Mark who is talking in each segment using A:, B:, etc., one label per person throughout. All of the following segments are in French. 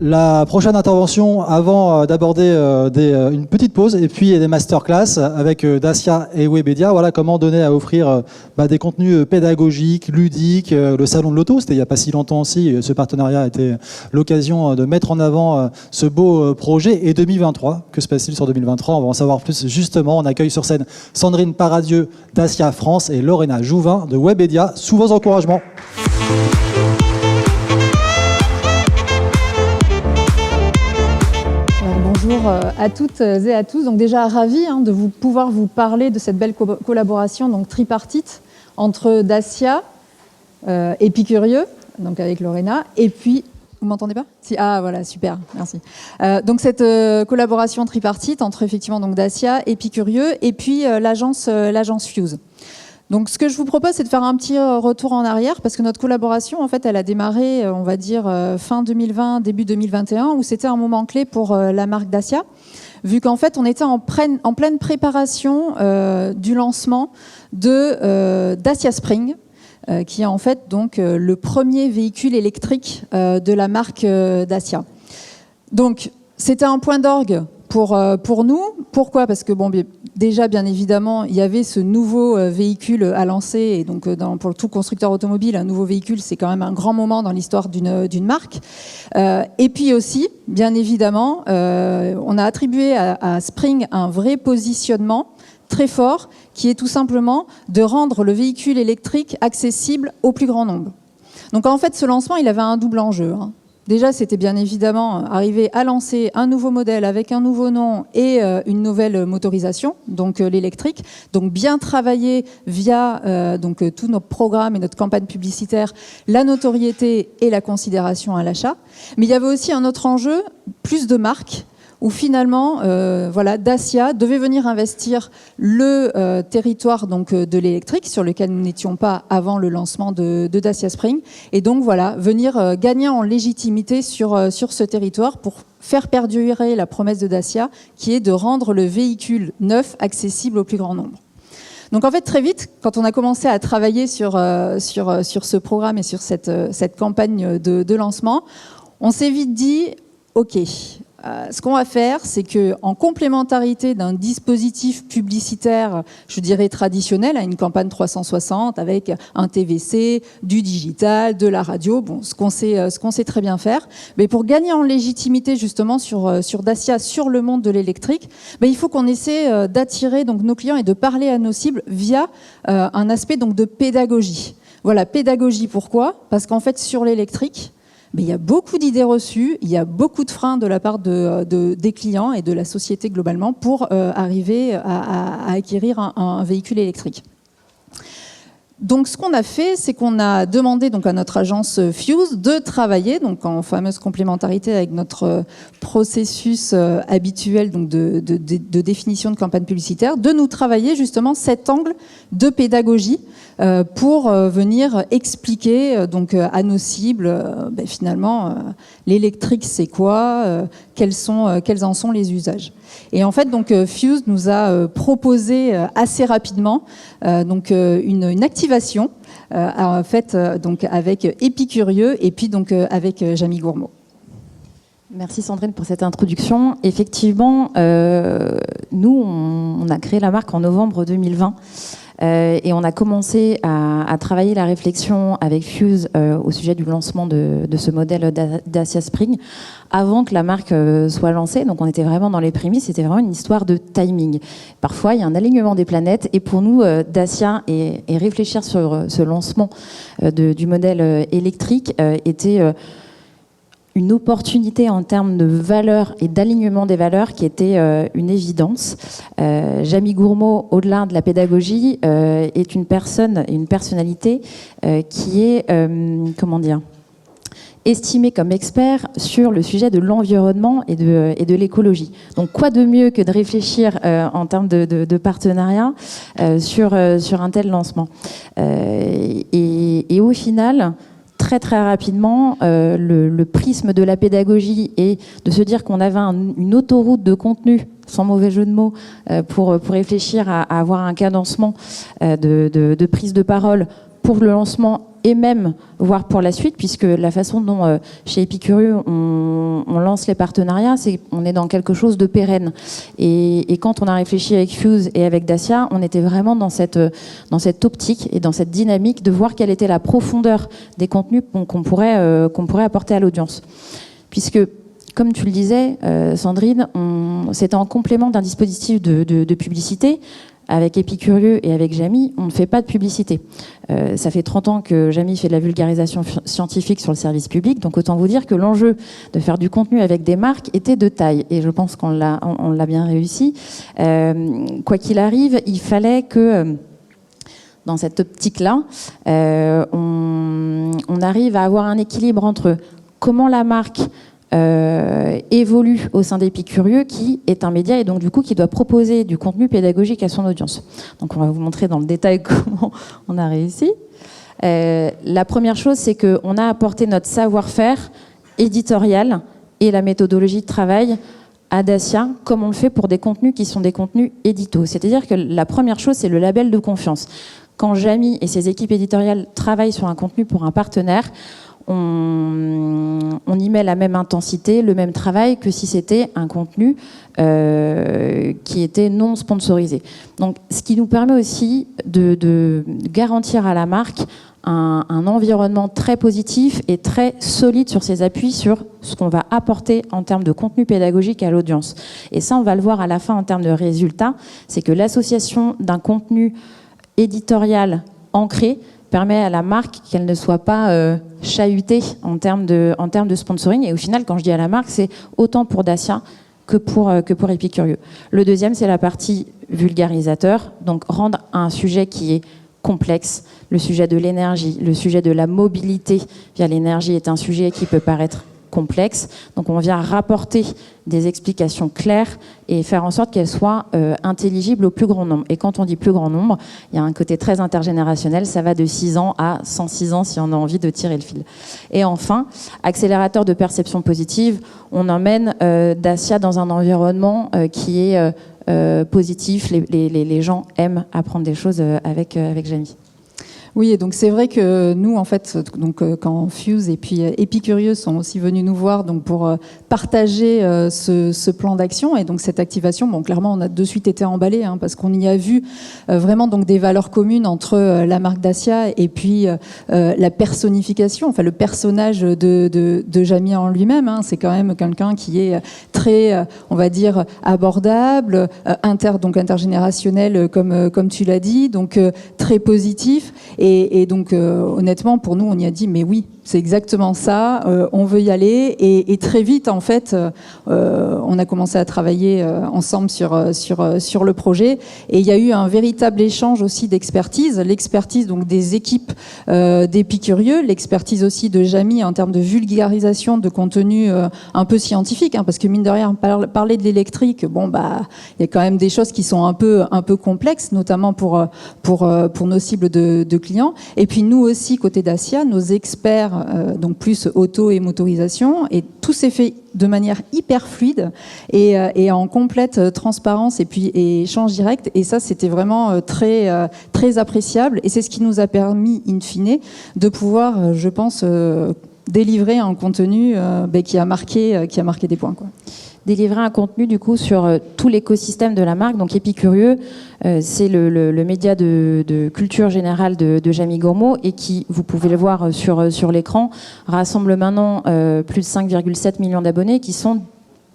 A: La prochaine intervention, avant d'aborder une petite pause et puis des masterclass avec Dacia et Webedia, voilà comment donner à offrir des contenus pédagogiques, ludiques, le salon de l'auto, c'était il n'y a pas si longtemps aussi, ce partenariat a été l'occasion de mettre en avant ce beau projet. Et 2023, que se passe-t-il sur 2023? On va en savoir plus justement. On accueille sur scène Sandrine Paradieu, Dacia France et Lorena Jouvin de Webedia. Sous vos encouragements.
B: Bonjour à toutes et à tous. Donc déjà ravi de pouvoir vous parler de cette belle collaboration donc tripartite entre Dacia, Épicurieux, donc avec Lorena, et puis vous m'entendez pas? Si, ah voilà, super, merci. Donc cette collaboration tripartite entre effectivement donc Dacia, Épicurieux et puis l'agence Fuse. Donc, ce que je vous propose, c'est de faire un petit retour en arrière, parce que notre collaboration, en fait, elle a démarré, on va dire, fin 2020, début 2021, où c'était un moment clé pour la marque Dacia, vu qu'en fait, on était en pleine préparation du lancement de Dacia Spring, qui est en fait donc le premier véhicule électrique de la marque Dacia. Donc, c'était un point d'orgue pour nous. Pourquoi? Parce que bon, déjà, bien évidemment, il y avait ce nouveau véhicule à lancer. Et donc, pour tout constructeur automobile, un nouveau véhicule, c'est quand même un grand moment dans l'histoire d'une marque. Et puis aussi, bien évidemment, on a attribué à Spring un vrai positionnement très fort, qui est tout simplement de rendre le véhicule électrique accessible au plus grand nombre. Donc, en fait, ce lancement, il avait un double enjeu. Déjà, c'était bien évidemment arriver à lancer un nouveau modèle avec un nouveau nom et une nouvelle motorisation, donc l'électrique. Donc bien travailler via tous nos programmes et notre campagne publicitaire, la notoriété et la considération à l'achat. Mais il y avait aussi un autre enjeu, plus de marques, où finalement, Dacia devait venir investir le territoire donc de l'électrique sur lequel nous n'étions pas avant le lancement de Dacia Spring, et donc voilà, venir gagner en légitimité sur ce territoire pour faire perdurer la promesse de Dacia, qui est de rendre le véhicule neuf accessible au plus grand nombre. Donc en fait, très vite, quand on a commencé à travailler sur ce programme et sur cette campagne de lancement, on s'est vite dit, OK, ce qu'on va faire, c'est qu'en complémentarité d'un dispositif publicitaire, je dirais traditionnel, à une campagne 360 avec un TVC, du digital, de la radio, bon, ce qu'on sait très bien faire, mais pour gagner en légitimité justement sur Dacia, sur le monde de l'électrique, il faut qu'on essaie d'attirer donc nos clients et de parler à nos cibles via un aspect donc de pédagogie. Voilà, pédagogie pourquoi? Parce qu'en fait, sur l'électrique, il y a beaucoup d'idées reçues, il y a beaucoup de freins de la part des clients et de la société globalement pour arriver à acquérir un véhicule électrique. Donc, ce qu'on a fait, c'est qu'on a demandé donc à notre agence Fuse de travailler donc en fameuse complémentarité avec notre processus habituel donc de définition de campagne publicitaire, de nous travailler justement cet angle de pédagogie pour venir expliquer donc à nos cibles finalement l'électrique c'est quoi, quels en sont les usages. Et en fait donc Fuse nous a proposé assez rapidement une activation faite donc avec Épicurieux et puis donc avec Jamie Gourmaud.
C: Merci Sandrine pour cette introduction. Effectivement, nous on a créé la marque en novembre 2020. Et on a commencé à travailler la réflexion avec Fuse au sujet du lancement de ce modèle Dacia Spring avant que la marque soit lancée. Donc on était vraiment dans les prémices, c'était vraiment une histoire de timing. Parfois, il y a un alignement des planètes et pour nous, Dacia et réfléchir sur ce lancement du modèle électrique était une opportunité en termes de valeurs et d'alignement des valeurs qui était une évidence. Jamie Gourmaud, au-delà de la pédagogie, est une personne et une personnalité qui est, estimé comme expert sur le sujet de l'environnement et de l'écologie. Donc quoi de mieux que de réfléchir en termes de partenariat sur un tel lancement. Et au final, très très rapidement, le prisme de la pédagogie et de se dire qu'on avait une autoroute de contenu, sans mauvais jeu de mots, pour réfléchir à avoir un cadencement de prise de parole pour le lancement et même voire pour la suite, puisque la façon dont chez Epicurieux on lance les partenariats, c'est qu'on est dans quelque chose de pérenne. Et quand on a réfléchi avec Fuse et avec Dacia, on était vraiment dans cette optique et dans cette dynamique de voir quelle était la profondeur des contenus qu'on pourrait apporter à l'audience. Puisque, comme tu le disais, Sandrine, c'était en complément d'un dispositif de publicité. Avec Epicurieux et avec Jamy, on ne fait pas de publicité. Ça fait 30 ans que Jamy fait de la vulgarisation scientifique sur le service public, donc autant vous dire que l'enjeu de faire du contenu avec des marques était de taille, et je pense qu'on l'a bien réussi. Quoi qu'il arrive, il fallait que, dans cette optique-là, on arrive à avoir un équilibre entre comment la marque évolue au sein d'Epicurieux, qui est un média et donc du coup qui doit proposer du contenu pédagogique à son audience. Donc on va vous montrer dans le détail comment on a réussi. La première chose, c'est qu'on a apporté notre savoir-faire éditorial et la méthodologie de travail à Dacia, comme on le fait pour des contenus qui sont des contenus éditos. C'est-à-dire que la première chose, c'est le label de confiance. Quand Jamy et ses équipes éditoriales travaillent sur un contenu pour un partenaire, on y met la même intensité, le même travail que si c'était un contenu qui était non sponsorisé. Donc, ce qui nous permet aussi de garantir à la marque un environnement très positif et très solide sur ses appuis, sur ce qu'on va apporter en termes de contenu pédagogique à l'audience. Et ça, on va le voir à la fin en termes de résultats, c'est que l'association d'un contenu éditorial ancré permet à la marque qu'elle ne soit pas chahutée en termes de sponsoring. Et au final, quand je dis à la marque, c'est autant pour Dacia que pour Epicurieux. Le deuxième, c'est la partie vulgarisateur, donc rendre un sujet qui est complexe. Le sujet de l'énergie, le sujet de la mobilité via l'énergie est un sujet qui peut paraître complexe. Donc on vient rapporter des explications claires et faire en sorte qu'elles soient intelligibles au plus grand nombre. Et quand on dit plus grand nombre, il y a un côté très intergénérationnel, ça va de 6 ans à 106 ans si on a envie de tirer le fil. Et enfin, accélérateur de perception positive, on emmène Dacia dans un environnement qui est positif. Les gens aiment apprendre des choses avec Jamy.
B: Oui, et donc c'est vrai que nous, en fait, donc quand Fuse et puis Epicurieux sont aussi venus nous voir donc pour partager ce plan d'action et donc cette activation, bon, clairement, on a de suite été emballés parce qu'on y a vu vraiment donc des valeurs communes entre la marque Dacia et puis la personnification, enfin le personnage de Jamy en lui-même. C'est quand même quelqu'un qui est très, on va dire, abordable, donc intergénérationnel, comme tu l'as dit, donc très positif. Et donc, honnêtement, pour nous, on y a dit, mais oui, c'est exactement ça, on veut y aller. Et très vite, en fait, on a commencé à travailler ensemble sur le projet. Et il y a eu un véritable échange aussi d'expertise. L'expertise donc des équipes d'Epicurieux, l'expertise aussi de Jamy en termes de vulgarisation de contenu un peu scientifique. Parce que mine de rien, parler de l'électrique, bon, bah, il y a quand même des choses qui sont un peu complexes, notamment pour nos cibles de clients. Et puis nous aussi, côté Dacia, nos experts, donc plus auto et motorisation, et tout s'est fait de manière hyper fluide et en complète transparence et échange direct. Et ça, c'était vraiment très appréciable. Et c'est ce qui nous a permis, in fine, de pouvoir, je pense, délivrer un contenu qui a marqué des points, quoi.
C: Délivrer un contenu du coup sur tout l'écosystème de la marque. Donc Epicurieux, c'est le média de culture générale de Jamy Gourmaud et qui, vous pouvez le voir sur l'écran, rassemble maintenant plus de 5,7 millions d'abonnés qui sont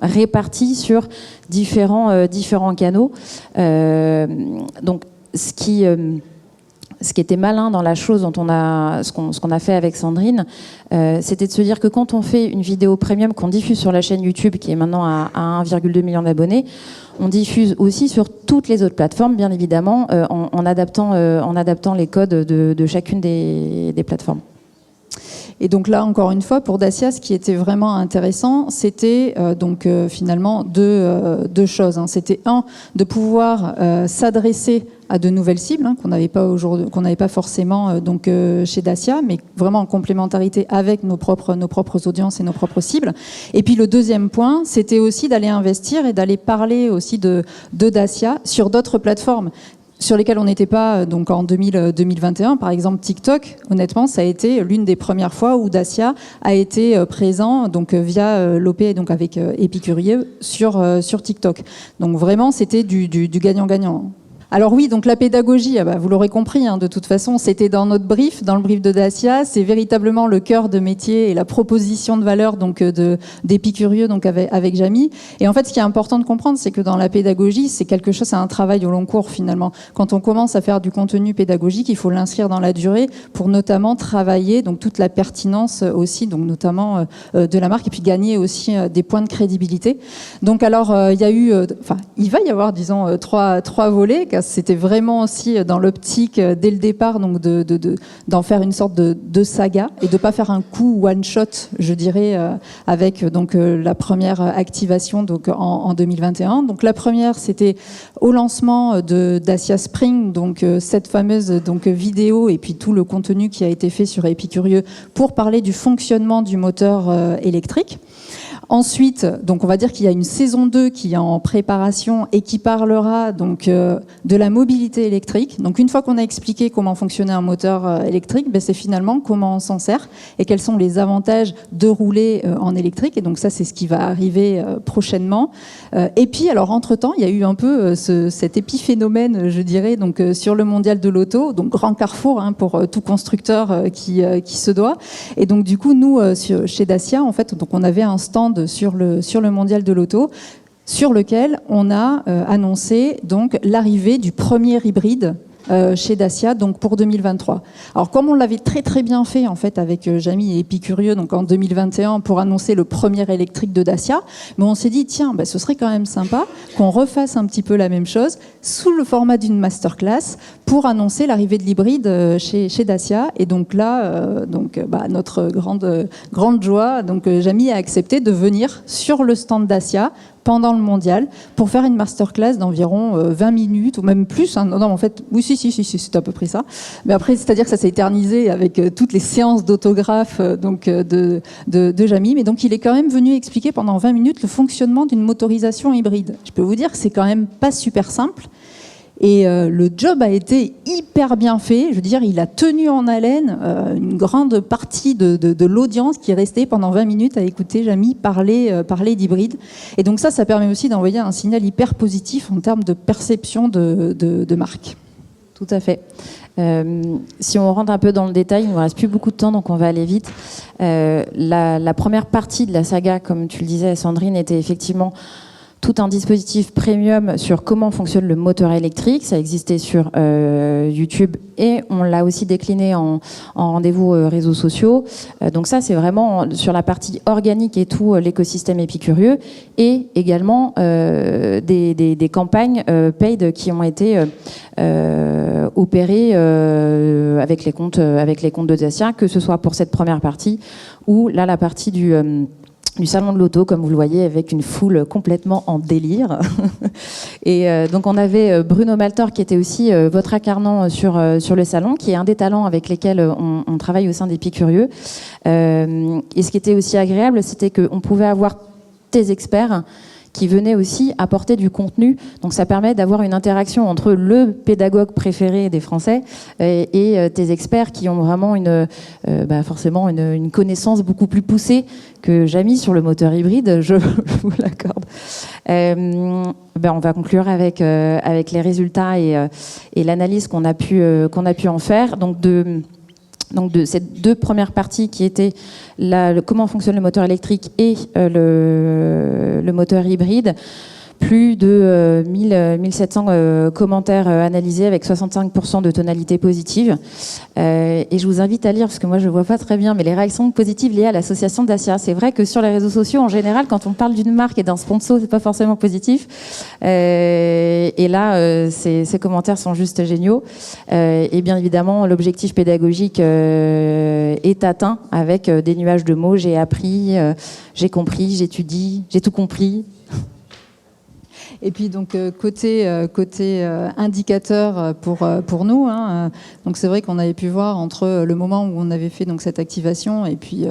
C: répartis sur différents canaux. Donc ce qui était malin dans la chose ce qu'on a fait avec Sandrine, c'était de se dire que quand on fait une vidéo premium qu'on diffuse sur la chaîne YouTube, qui est maintenant à 1,2 million d'abonnés, on diffuse aussi sur toutes les autres plateformes, bien évidemment, en adaptant les codes de chacune des plateformes.
B: Et donc là, encore une fois, pour Dacia, ce qui était vraiment intéressant, c'était finalement deux choses. C'était de pouvoir s'adresser à de nouvelles cibles qu'on n'avait pas forcément chez Dacia, mais vraiment en complémentarité avec nos propres audiences et nos propres cibles. Et puis le deuxième point, c'était aussi d'aller investir et d'aller parler aussi de Dacia sur d'autres plateformes. sur lesquels on n'était pas donc en 2021. Par exemple, TikTok, honnêtement, ça a été l'une des premières fois où Dacia a été présent donc via l'OP, donc avec Épicurieux, sur TikTok. Donc vraiment, c'était du gagnant-gagnant. Alors oui, donc la pédagogie, vous l'aurez compris, de toute façon, c'était dans notre brief, dans le brief de Dacia, c'est véritablement le cœur de métier et la proposition de valeur donc d'Épicurieux donc avec Jamy. Et en fait, ce qui est important de comprendre, c'est que dans la pédagogie, c'est quelque chose, c'est un travail au long cours finalement. Quand on commence à faire du contenu pédagogique, il faut l'inscrire dans la durée pour notamment travailler donc toute la pertinence aussi, donc notamment de la marque, et puis gagner aussi des points de crédibilité. Donc alors, il va y avoir, disons, trois volets. C'était vraiment aussi dans l'optique dès le départ donc d'en faire une sorte de saga et de pas faire un coup one shot, je dirais, avec donc la première activation donc en 2021. Donc la première, c'était au lancement de Dacia Spring, donc cette fameuse donc vidéo et puis tout le contenu qui a été fait sur Épicurieux pour parler du fonctionnement du moteur électrique. Ensuite, donc on va dire qu'il y a une saison 2 qui est en préparation et qui parlera donc de la mobilité électrique. Donc une fois qu'on a expliqué comment fonctionnait un moteur électrique, c'est finalement comment on s'en sert et quels sont les avantages de rouler en électrique. Et donc ça, c'est ce qui va arriver prochainement. Et puis alors entre-temps, il y a eu un peu cet épiphénomène, je dirais, donc sur le mondial de l'auto, donc grand carrefour pour tout constructeur qui se doit. Et donc du coup, nous chez Dacia, en fait, donc on avait un stand sur le mondial de l'auto, sur lequel on a annoncé donc l'arrivée du premier hybride chez Dacia donc pour 2023. Alors comme on l'avait très très bien fait en fait avec Jamy et Épicurieux donc en 2021 pour annoncer le premier électrique de Dacia, mais on s'est dit tiens ce serait quand même sympa qu'on refasse un petit peu la même chose sous le format d'une masterclass pour annoncer l'arrivée de l'hybride chez Dacia. Et donc là notre grande joie, donc Jamy a accepté de venir sur le stand Dacia pendant le mondial pour faire une masterclass d'environ 20 minutes ou même plus. Non, en fait, oui, si, c'est à peu près ça. Mais après, c'est-à-dire que ça s'est éternisé avec toutes les séances d'autographes de Jamy. Mais donc, il est quand même venu expliquer pendant 20 minutes le fonctionnement d'une motorisation hybride. Je peux vous dire que c'est quand même pas super simple. Et le job a été hyper bien fait. Je veux dire, il a tenu en haleine une grande partie de l'audience qui est restée pendant 20 minutes à écouter Jamy parler d'hybride. Et donc ça permet aussi d'envoyer un signal hyper positif en termes de perception de marque.
C: Tout à fait. Si on rentre un peu dans le détail, il ne nous reste plus beaucoup de temps, donc on va aller vite. La première partie de la saga, comme tu le disais, Sandrine, était effectivement tout un dispositif premium sur comment fonctionne le moteur électrique. Ça existait sur YouTube et on l'a aussi décliné en rendez-vous réseaux sociaux. Donc ça, c'est vraiment sur la partie organique et tout l'écosystème Épicurieux, et également des campagnes paid qui ont été opérées avec les comptes de Dacia, que ce soit pour cette première partie ou là la partie du salon de l'auto, comme vous le voyez, avec une foule complètement en délire. Et donc on avait Bruno Maltor qui était aussi votre incarnant sur le salon, qui est un des talents avec lesquels on travaille au sein d'Épicurieux. Et ce qui était aussi agréable, c'était qu'on pouvait avoir des experts qui venaient aussi apporter du contenu. Donc ça permet d'avoir une interaction entre le pédagogue préféré des Français et tes experts qui ont vraiment forcément une connaissance beaucoup plus poussée que Jamy sur le moteur hybride, je vous l'accorde. On va conclure avec les résultats et l'analyse qu'on a pu en faire. Donc de ces deux premières parties qui étaient comment fonctionne le moteur électrique et le moteur hybride, plus de 1700 commentaires analysés avec 65% de tonalité positive. Et je vous invite à lire, parce que moi je ne vois pas très bien, mais les réactions positives liées à l'association Dacia. C'est vrai que sur les réseaux sociaux, en général, quand on parle d'une marque et d'un sponsor, c'est pas forcément positif. Et là, ces commentaires sont juste géniaux. Et bien évidemment, l'objectif pédagogique est atteint avec des nuages de mots. J'ai appris, j'ai compris, j'étudie, j'ai tout compris.
B: Et puis donc côté indicateur pour nous, hein, donc c'est vrai qu'on avait pu voir entre le moment où on avait fait donc cette activation et puis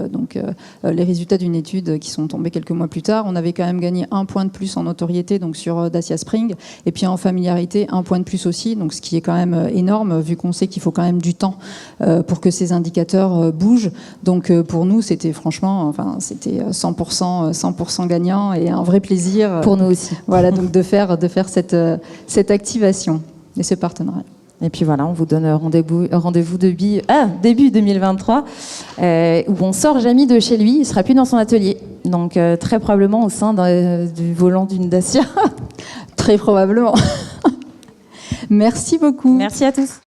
B: les résultats d'une étude qui sont tombés quelques mois plus tard, on avait quand même gagné 1 point de plus en notoriété donc sur Dacia Spring, et puis en familiarité 1 point de plus aussi, donc ce qui est quand même énorme vu qu'on sait qu'il faut quand même du temps pour que ces indicateurs bougent. Donc pour nous c'était franchement, c'était 100% gagnant et un vrai plaisir
C: pour nous aussi.
B: Voilà, donc de faire cette activation et ce partenariat.
C: Et puis voilà, on vous donne rendez-vous début 2023, où on sort Jamy de chez lui, il sera plus dans son atelier. Donc très probablement au sein du volant d'une Dacia.
B: Très probablement. Merci beaucoup.
C: Merci à tous.